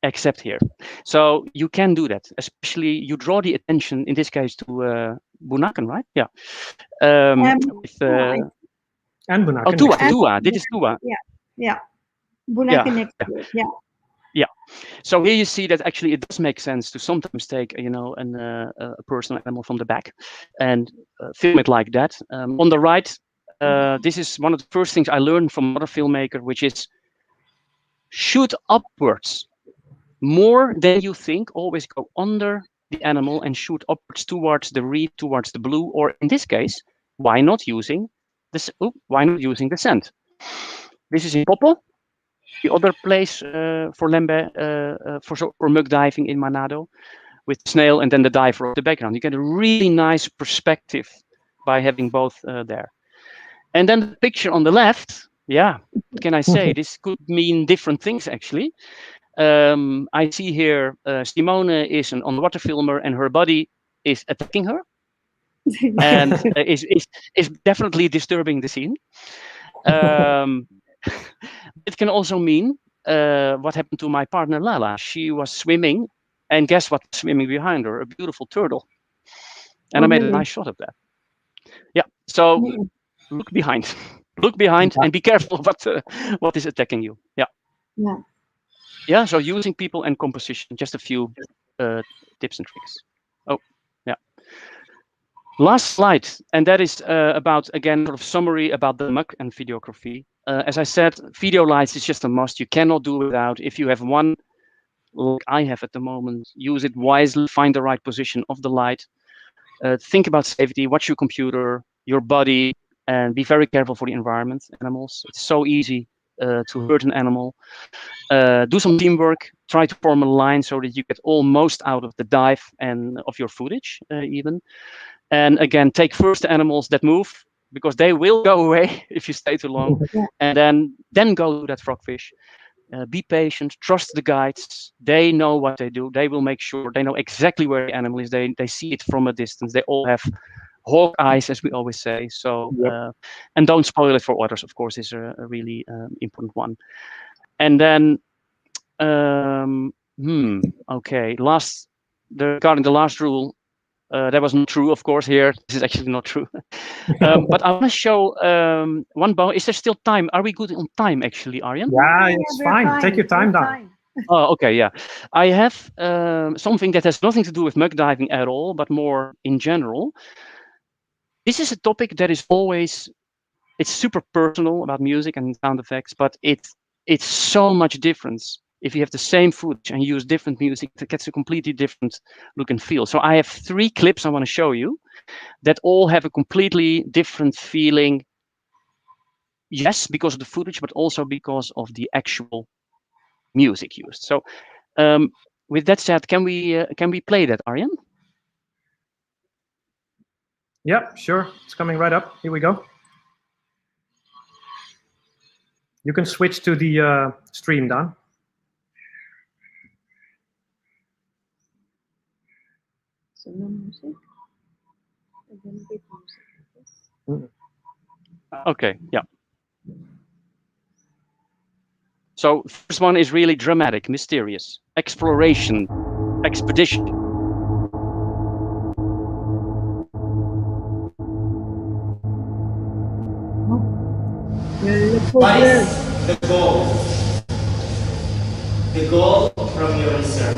Except here. So you can do that. Especially you draw the attention, in this case, to Bunaken, right? Yeah. And Bunaken. Oh, Tua. This is Tua. Yeah. Bunaken next to it. Yeah. Yeah. So here you see that actually it does make sense to sometimes take, a personal animal from the back and film it like that. On the right, this is one of the first things I learned from another filmmaker, which is shoot upwards more than you think. Always go under the animal and shoot upwards towards the reef, towards the blue, or in this case, why not using this? Why not using the sand? This is in Poppel. The other place for Lembeh, for muck diving in Manado, with snail and then the diver of the background. You get a really nice perspective by having both there. And then the picture on the left, what can I say? This could mean different things, actually. I see here Simone is an underwater filmer and her buddy is attacking her and is definitely disturbing the scene. It can also mean what happened to my partner Lala. She was swimming, and guess what? Swimming behind her, a beautiful turtle. And I made a nice shot of that. Yeah. So look behind, and be careful what is attacking you. Yeah. So using people and composition, just a few tips and tricks. Oh, yeah. Last slide, and that is about, again, sort of summary about the muck and videography. As I said, video lights is just a must. You cannot do without. If you have one, like I have at the moment, use it wisely, find the right position of the light. Think about safety, watch your computer, your body, and be very careful for the environment, animals. It's so easy to hurt an animal. Do some teamwork, try to form a line so that you get almost out of the dive and of your footage even. And again, take first the animals that move, because they will go away if you stay too long. And then go to that frogfish. Be patient, trust the guides. They know what they do. They will make sure they know exactly where the animal is. They see it from a distance. They all have hawk eyes, as we always say. So, and don't spoil it for others, of course, is a really important one. And then, okay, regarding the last rule, That was not true, of course. Here, this is actually not true. But I want to show one bonus. Is there still time? Are we good on time, actually, Arjen? Yeah, it's fine. Take your time, Daan. Oh, okay, yeah. I have something that has nothing to do with muck diving at all, but more in general. This is a topic that is always, it's super personal about music and sound effects, but it's so much difference. If you have the same footage and use different music, it gets a completely different look and feel. So I have 3 clips I want to show you that all have a completely different feeling. Yes, because of the footage, but also because of the actual music used. So with that said, can we play that, Arjen? Yep, sure. It's coming right up. Here we go. You can switch to the stream, Daan. So no music. Again, with music. Okay, yeah. So first one is really dramatic, mysterious, exploration, expedition. What is the goal? The goal from your research?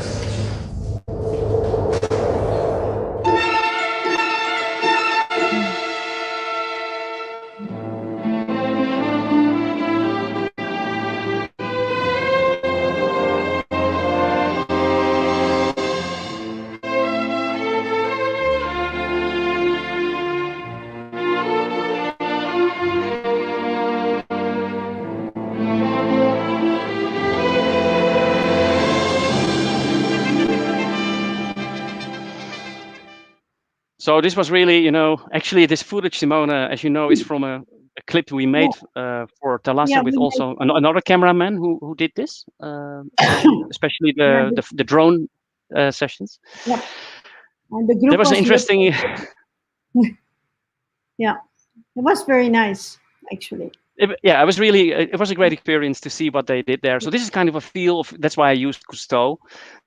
So this was really, actually this footage, Simona, as you know, is from a clip we made for Thalassa with also another cameraman who did this, especially the drone sessions. Yeah. And the group that was an interesting. Yeah, it was very nice, actually. It was a great experience to see what they did there. So this is kind of a feel of, that's why I used Cousteau,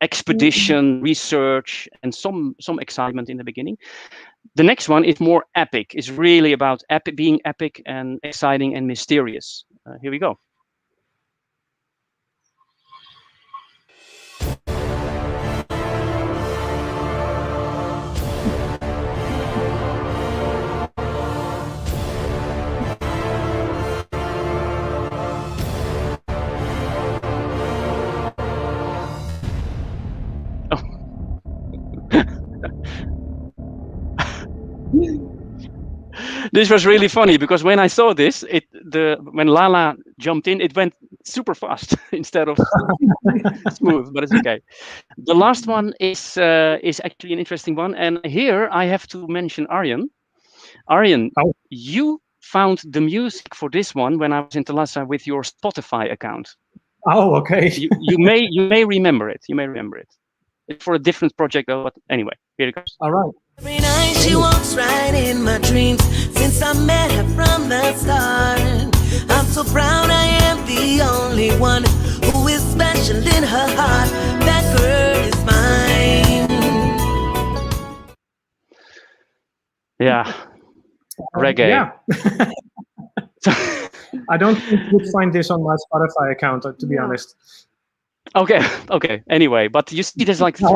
expedition, research, and some excitement in the beginning. The next one is more epic. It's really about being epic and exciting and mysterious. Here we go. This was really funny because when I saw this, when Lala jumped in, it went super fast instead of smooth, but it's okay. The last one is actually an interesting one, and here I have to mention Arjen. Arjen, you found the music for this one when I was in Thalassa with your Spotify account. Oh, okay. you may remember it. You may remember it. It's for a different project, though. But anyway, here it goes. All right. Every night she walks right in my dreams since I met her from the start. I'm so proud I am the only one who is special in her heart. That girl is mine. Yeah, reggae. Yeah. I don't think you'd find this on my Spotify account, to be honest. Okay. Anyway, but you see, there's like so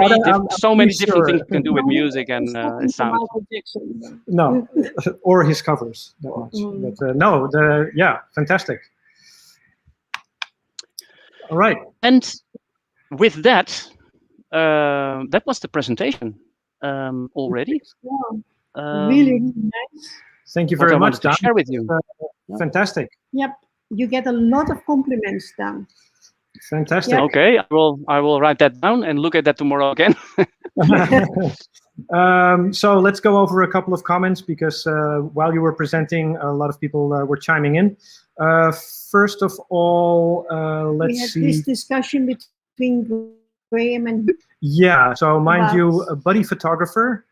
many different things you can do with music and sound. No, or his covers that much. But fantastic. All right. And with that, that was the presentation already. Really nice. Thank you very much, Daan. Share with you. Fantastic. Yep, you get a lot of compliments, Daan. Fantastic. Yep. Okay, I will write that down and look at that tomorrow again. So let's go over a couple of comments because while you were presenting, a lot of people were chiming in. First of all, let's see. We had this discussion between Graham and... Yeah, so mind you, a buddy photographer,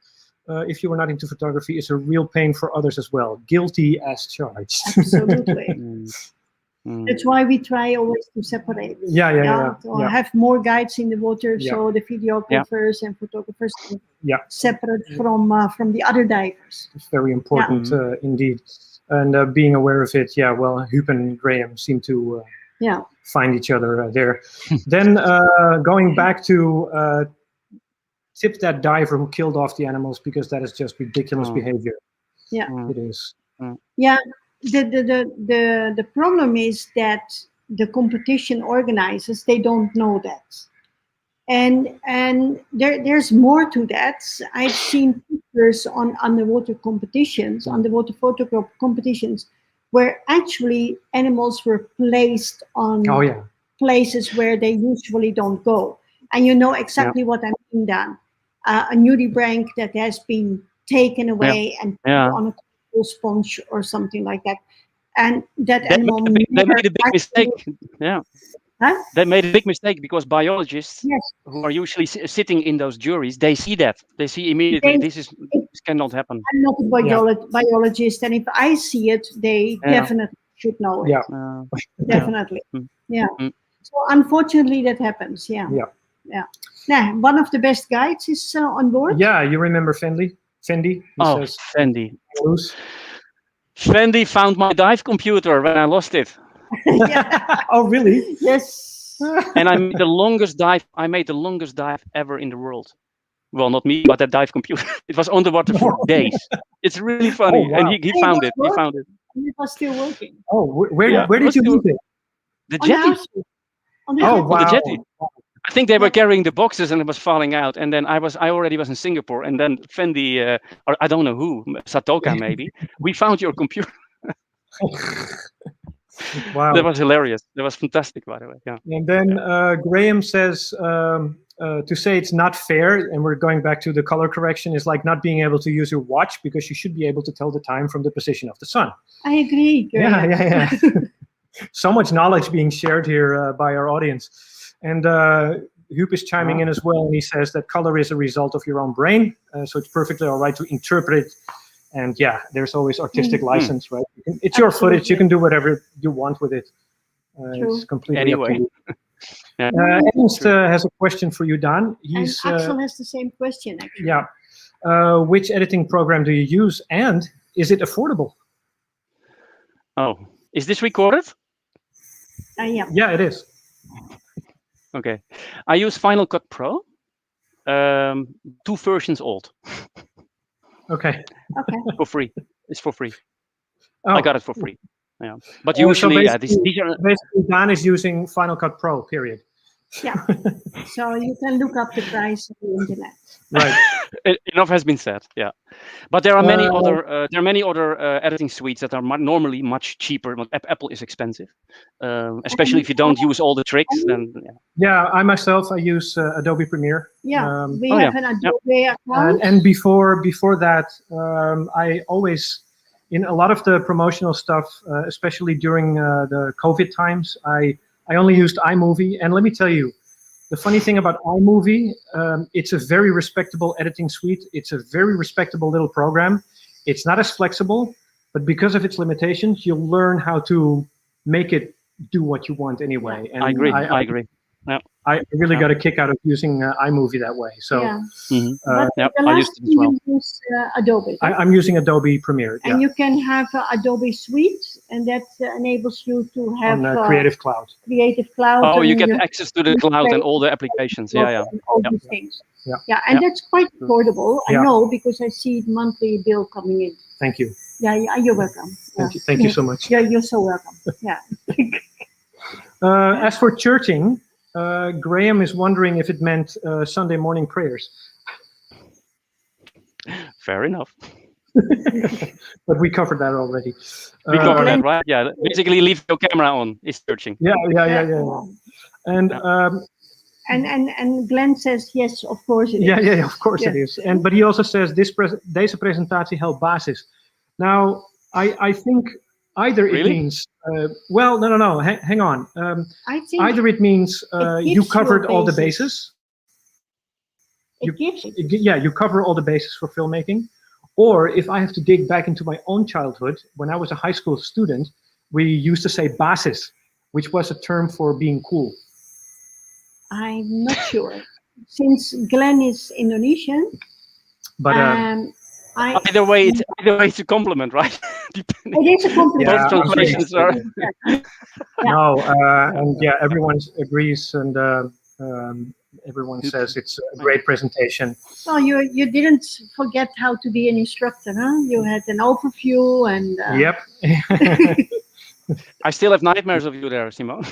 if you were not into photography, is a real pain for others as well. Guilty as charged. Absolutely. That's why we try always to separate. To have more guides in the water, so the videographers and photographers can separate from the other divers. It's very important indeed. And being aware of it, well, Huub and Graham seem to find each other there. Then going back to tip that diver who killed off the animals, because that is just ridiculous behavior. Yeah, it is. Yeah, the problem is that the competition organizers, they don't know that. And there's more to that. I've seen pictures on underwater competitions, underwater photograph competitions, where actually animals were placed on places where they usually don't go. And you know exactly what I mean, Dan. A nudibranch that has been taken away and put on a sponge or something like that. And that animal they made a big mistake. Huh? They made a big mistake because biologists who are usually sitting in those juries, they see that. They see immediately this cannot happen. I'm not a biologist, and if I see it, they definitely should know it. Definitely. So unfortunately, that happens. Now, one of the best guides is on board. Yeah, you remember Fendi? Fendi. Fendi. Fendi found my dive computer when I lost it. Oh, really? Yes. And I made the longest dive. I made the longest dive ever in the world. Well, not me, but that dive computer. It was underwater for days. It's really funny. Oh, wow. And he found it. He found it. And it was still working. Oh, where did you leave it? The jetty. On the jetty. I think they were carrying the boxes and it was falling out. And then I already was in Singapore. And then Fendi, or I don't know who, Satoka maybe, we found your computer. Wow. That was hilarious. That was fantastic, by the way. Yeah. And then Graham says to say it's not fair, and we're going back to the color correction, is like not being able to use your watch, because you should be able to tell the time from the position of the sun. I agree, Graham. Yeah. So much knowledge being shared here by our audience. And Huub is chiming in as well, and he says that color is a result of your own brain, so it's perfectly all right to interpret it. And there's always artistic license, right? It's your footage. You can do whatever you want with it. It's completely up to you. Ernst has a question for you, Daan. And Axel has the same question, actually. Yeah. Which editing program do you use, and is it affordable? Oh, is this recorded? Yeah, it is. Okay. I use Final Cut Pro, 2 versions old. Okay. For free. It's for free. Oh. I got it for free. Yeah. But usually, so these are... Basically, Daan is using Final Cut Pro, period. Yeah. So you can look up the price on the internet. Right. Enough has been said. Yeah. But there are many other editing suites that are normally much cheaper. Apple is expensive, especially if you don't use all the tricks. Then I myself use Adobe Premiere. Yeah, we have an Adobe account. And before that, I always, in a lot of the promotional stuff, especially during the COVID times, I only used iMovie. And let me tell you, the funny thing about iMovie, it's a very respectable editing suite. It's a very respectable little program. It's not as flexible, but because of its limitations, you'll learn how to make it do what you want anyway. And I agree. I agree. Yeah. I really got a kick out of using iMovie that way. So I used it as well. You use Adobe. I'm using Adobe Premiere. And you can have Adobe Suite, and that enables you to have Creative Cloud. Creative Cloud. Oh, you get access to the cloud and all the applications. Yeah. And all these things. Yeah, and that's quite affordable. I know, because I see the monthly bill coming in. Thank you. Yeah, you're welcome. Thank you so much. Yeah, you're so welcome. Yeah. As for churching, Graham is wondering if it meant Sunday morning prayers. Fair enough. But we covered that already. We covered that, right? Yeah. Basically, leave your camera on is searching. Yeah. And and Glenn says yes, of course it is. Yeah, of course it is. But he also says deze presentatie helpt basis. Now, I think either it means no. Hang on. I think either it means you covered all the bases. You cover all the bases for filmmaking. Or if I have to dig back into my own childhood, when I was a high school student, we used to say basis. which was a term for being cool. I'm not sure. Since Glenn is Indonesian, But either way, it's a compliment, right? it is a compliment. Both translations are. No, and yeah, everyone agrees, and everyone says it's a great presentation. Well, you didn't forget how to be an instructor, huh? You had an overview and. Yep. I still have nightmares of you there, Simone.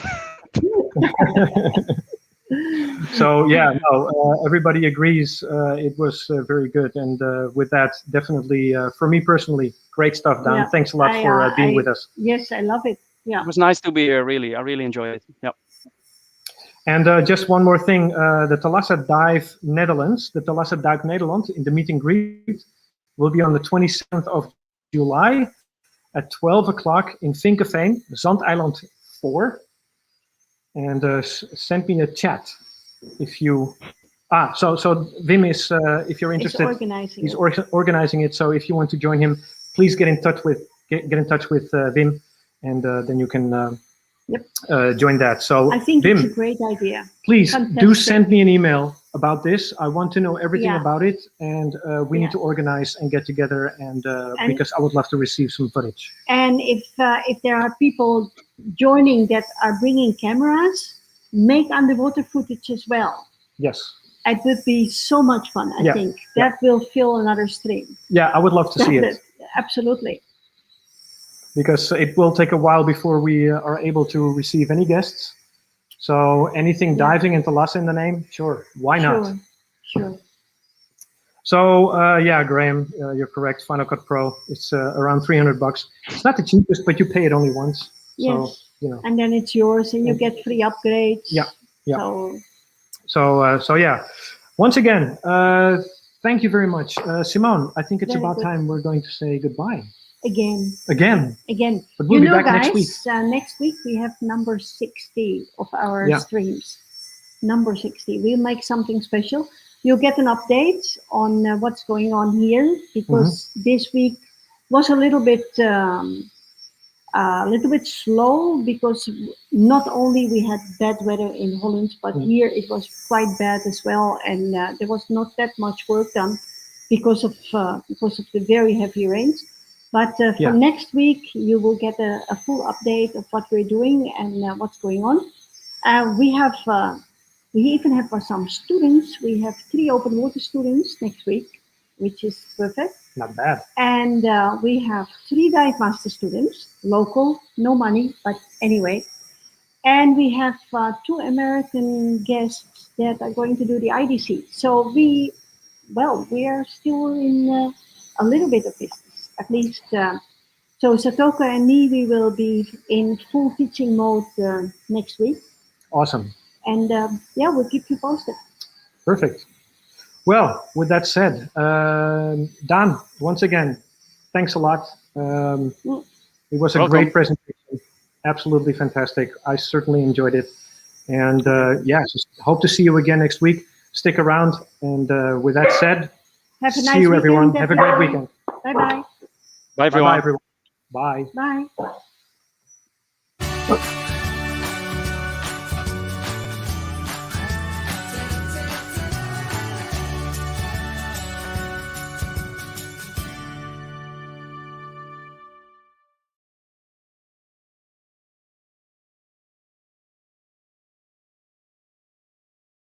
So yeah, no, everybody agrees. It was very good, and with that, definitely for me personally, great stuff, Daan. Yeah, Thanks a lot for being with us. Yes, I love it. Yeah, It was nice to be here. Really, I really enjoyed it. Yep. And just one more thing, the Thalassa Dive Netherlands, the Thalassa Duik Nederland, in the meet and greet will be on the 27th of July at 12 o'clock in Vinkeveen, Zandeiland 4. And send me a chat if you. So Wim is, if you're interested, he's organizing it. So if you want to join him, please get in touch with Wim, and then you can join that. So I think Wim, it's a great idea. Please Fantastic. do send me an email about this. I want to know everything about it, and we need to organize and get together, and because I would love to receive some footage. And if there are people joining that are bringing cameras, make underwater footage as well. Yes. It would be so much fun. I think that will fill another stream. Yeah, I would love to see it. Absolutely. Because it will take a while before we are able to receive any guests. So anything diving and Thalassa in the name, sure, why not? Sure. So yeah, Graham, you're correct. Final Cut Pro, it's around $300. It's not the cheapest, but you pay it only once. Yes. So, and then it's yours, and you get free upgrades. Yeah. So yeah. Once again, thank you very much, Simone. I think it's about time we're going to say goodbye. Again. But we'll be back next week. Next week we have number 60 of our streams. Number 60. We'll make something special. You'll get an update on what's going on here, because this week was a little bit slow, because not only we had bad weather in Holland, but here it was quite bad as well, and there was not that much work done because of the very heavy rains. But for next week, you will get a full update of what we're doing and what's going on. We even have some students. We have 3 open water students next week, which is perfect. Not bad. And we have 3 dive master students, local, no money, but anyway. And we have 2 American guests that are going to do the IDC. So we are still in a little bit of business. At least, so Satoka and me, we will be in full teaching mode next week. Awesome. And we'll keep you posted. Perfect. Well, with that said, Daan, once again, thanks a lot. It was a great presentation. Absolutely fantastic. I certainly enjoyed it. And just hope to see you again next week. Stick around. And with that said, have a nice see you, weekend, everyone. Have a great weekend. Bye-bye. Bye, everyone. Bye, everyone. Bye. Bye.